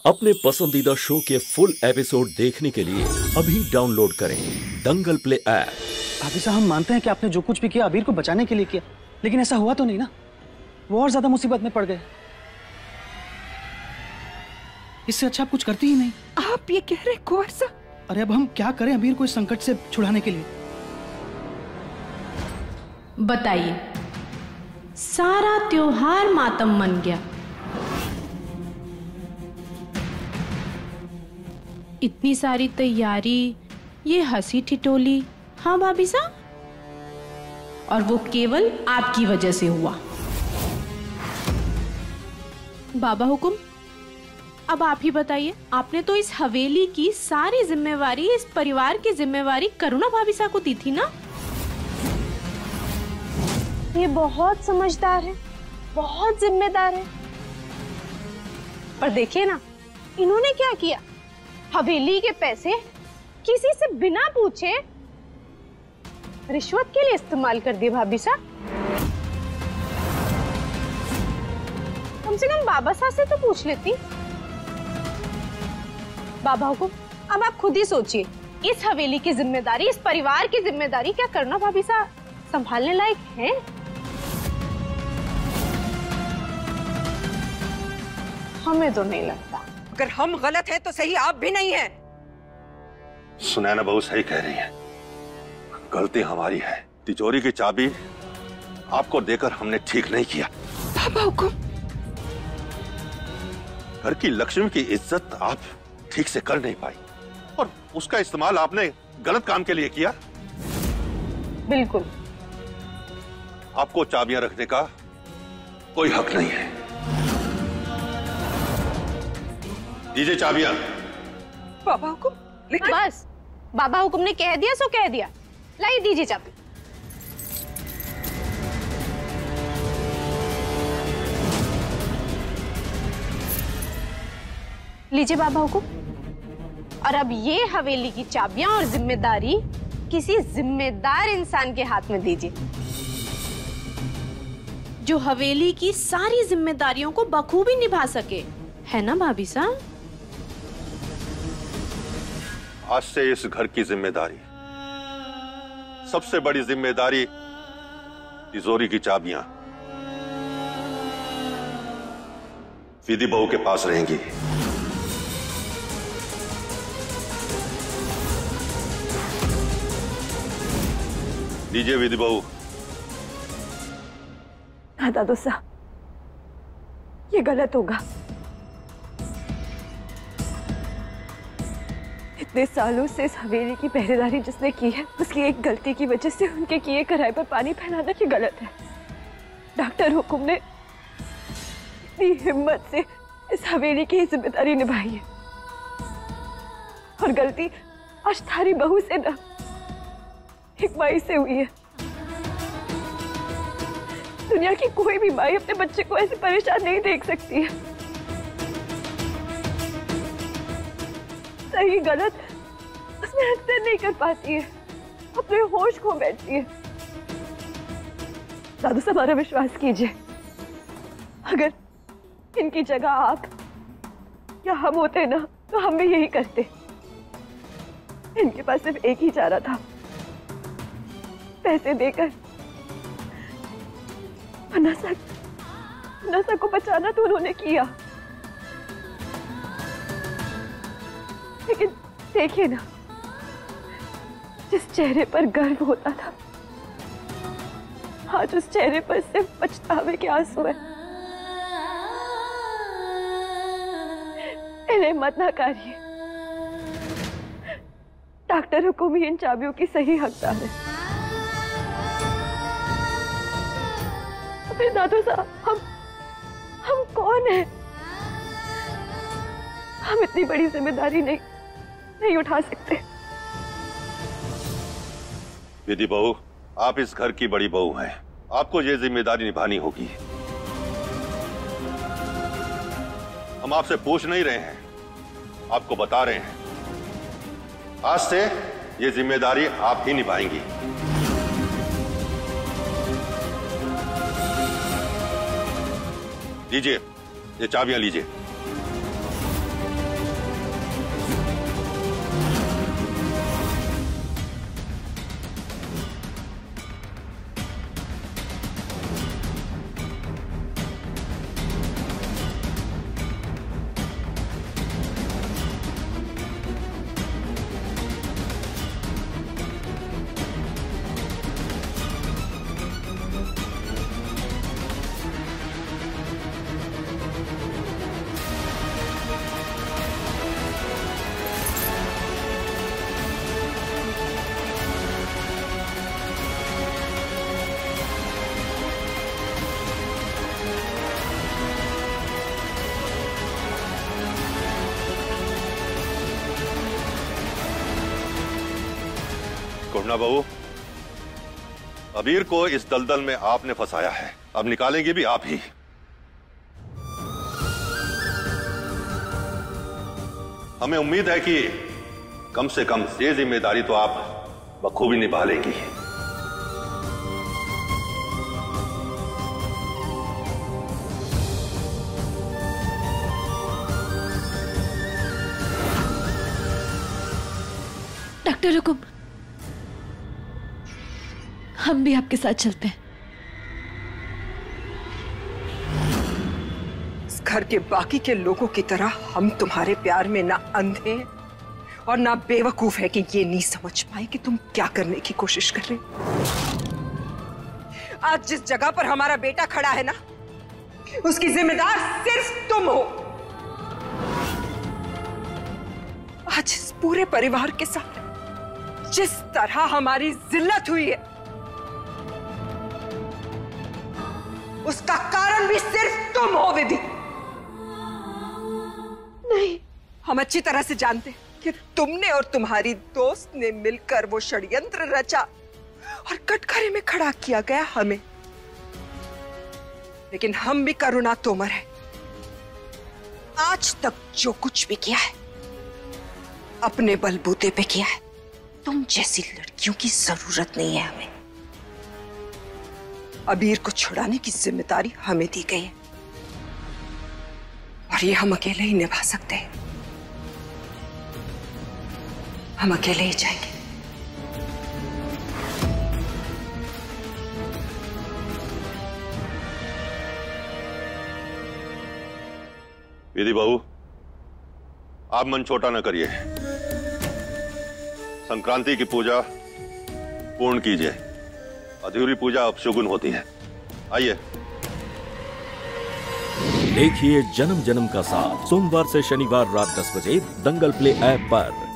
अपने पसंदीदा शो के फुल एपिसोड देखने के लिए अभी डाउनलोड करें दंगल प्ले ऐप। भाभी साहब, हम मानते हैं कि आपने जो कुछ भी किया अबीर को बचाने के लिए किया, लेकिन ऐसा हुआ तो नहीं ना। वो और ज्यादा मुसीबत में पड़ गए। इससे अच्छा आप कुछ करती ही नहीं। आप ये कह रहे कुंवर साहब? अरे अब हम क्या करें अबीर को इस संकट से छुड़ाने के लिए? बताइए, सारा त्योहार मातम मन गया। इतनी सारी तैयारी, ये हंसी ठिठोली, हाँ भाभी साहब, और वो केवल आपकी वजह से हुआ। बाबा हुकुम, अब आप ही बताइए, आपने तो इस हवेली की सारी जिम्मेवारी, इस परिवार की जिम्मेवारी करुणा भाभी साहब को दी थी ना। ये बहुत समझदार है, बहुत जिम्मेदार है। पर देखिए ना, इन्होंने क्या किया, हवेली के पैसे किसी से बिना पूछे रिश्वत के लिए इस्तेमाल कर दिए। भाभी साहब, कम से कम बाबा साहब से तो पूछ लेती। बाबा हुकुम, अब आप खुद ही सोचिए, इस हवेली की जिम्मेदारी, इस परिवार की जिम्मेदारी क्या करुणा भाभी साहब संभालने लायक हैं? हमें तो नहीं लगता। अगर हम गलत हैं तो सही आप भी नहीं हैं। सुनैना बहू सही कह रही है, गलती हमारी है। तिजोरी की चाबी आपको देकर हमने ठीक नहीं किया। बाबा हुकुम, घर की लक्ष्मी की इज्जत आप ठीक से कर नहीं पाई और उसका इस्तेमाल आपने गलत काम के लिए किया। बिल्कुल, आपको चाबियां रखने का कोई हक नहीं है। दीजिए चाबियां। बाबा हुकुम, लेकिन बस बाबा हुकुम ने कह दिया सो कह दिया। लाइए, दीजिए चाबी। लीजिए बाबा हुकुम। और अब ये हवेली की चाबियां और जिम्मेदारी किसी जिम्मेदार इंसान के हाथ में दीजिए, जो हवेली की सारी जिम्मेदारियों को बखूबी निभा सके, है ना भाभी साहब? आज से इस घर की जिम्मेदारी, सबसे बड़ी जिम्मेदारी, तिजोरी की चाबियां विधि बहू के पास रहेंगी। लीजिए विधि बहू। दादू साहब, ये गलत होगा। इतने सालों से इस हवेली की पहरेदारी जिसने की है, उसकी एक गलती की वजह से उनके किए कराए पर पानी फैलाना की गलत है। डॉक्टर हुकुम ने इतनी हिम्मत से इस हवेली की जिम्मेदारी निभाई है, और गलती आज थारी बहू से न, एक माई से हुई है। दुनिया की कोई भी माई अपने बच्चे को ऐसे परेशान नहीं देख सकती है। सही गलत उसमें अंतर नहीं कर पाती है, अपने होश खो बैठती है। दादू साहब, हमारा विश्वास कीजिए, अगर इनकी जगह आप या हम होते ना, तो हम भी यही करते। इनके पास सिर्फ एक ही चारा था, पैसे देकर नसा को बचाना तो उन्होंने किया, लेकिन देखिए ना, जिस चेहरे पर गर्व होता था, आज उस चेहरे पर सिर्फ पछतावे के आंसू हैं। इन्हें मत नकारिए। डॉक्टर हुकुम ही इन चाबियों की सही हकदार है। फिर दादू साहब, हम कौन हैं? हम इतनी बड़ी जिम्मेदारी नहीं उठा सकते। विधि बहू, आप इस घर की बड़ी बहू हैं, आपको ये जिम्मेदारी निभानी होगी। हम आपसे पूछ नहीं रहे हैं, आपको बता रहे हैं, आज से ये जिम्मेदारी आप ही निभाएंगी। लीजिए, ये चाबियां लीजिए। पूर्णा बहू, अबीर को इस दलदल में आपने फंसाया है, अब निकालेंगे भी आप ही। हमें उम्मीद है कि कम से कम ये जिम्मेदारी तो आप बखूबी निभा लेंगी। डॉक्टर हुकुम, हम भी आपके साथ चलते हैं। इस घर के बाकी के लोगों की तरह हम तुम्हारे प्यार में ना अंधे हैं और ना बेवकूफ है कि ये नहीं समझ पाए कि तुम क्या करने की कोशिश कर रहे हो। आज जिस जगह पर हमारा बेटा खड़ा है ना, उसकी जिम्मेदार सिर्फ तुम हो। आज इस पूरे परिवार के साथ जिस तरह हमारी जिल्लत हुई है, उसका कारण भी सिर्फ तुम हो विधि। नहीं, हम अच्छी तरह से जानते हैं कि तुमने और तुम्हारी दोस्त ने मिलकर वो षड्यंत्र रचा और कटघरे में खड़ा किया गया हमें। लेकिन हम भी करुणा तोमर है। आज तक जो कुछ भी किया है अपने बलबूते पे किया है। तुम जैसी लड़कियों की जरूरत नहीं है हमें। अबीर को छुड़ाने की जिम्मेदारी हमें दी गई है और ये हम अकेले ही निभा सकते हैं। हम अकेले ही जाएंगे। विधि बहू, आप मन छोटा न करिए। संक्रांति की पूजा पूर्ण कीजिए। अधूरी पूजा अपशुगुन होती है। आइए। देखिए जन्म जन्म का साथ सोमवार से शनिवार रात 10 बजे दंगल प्ले ऐप पर।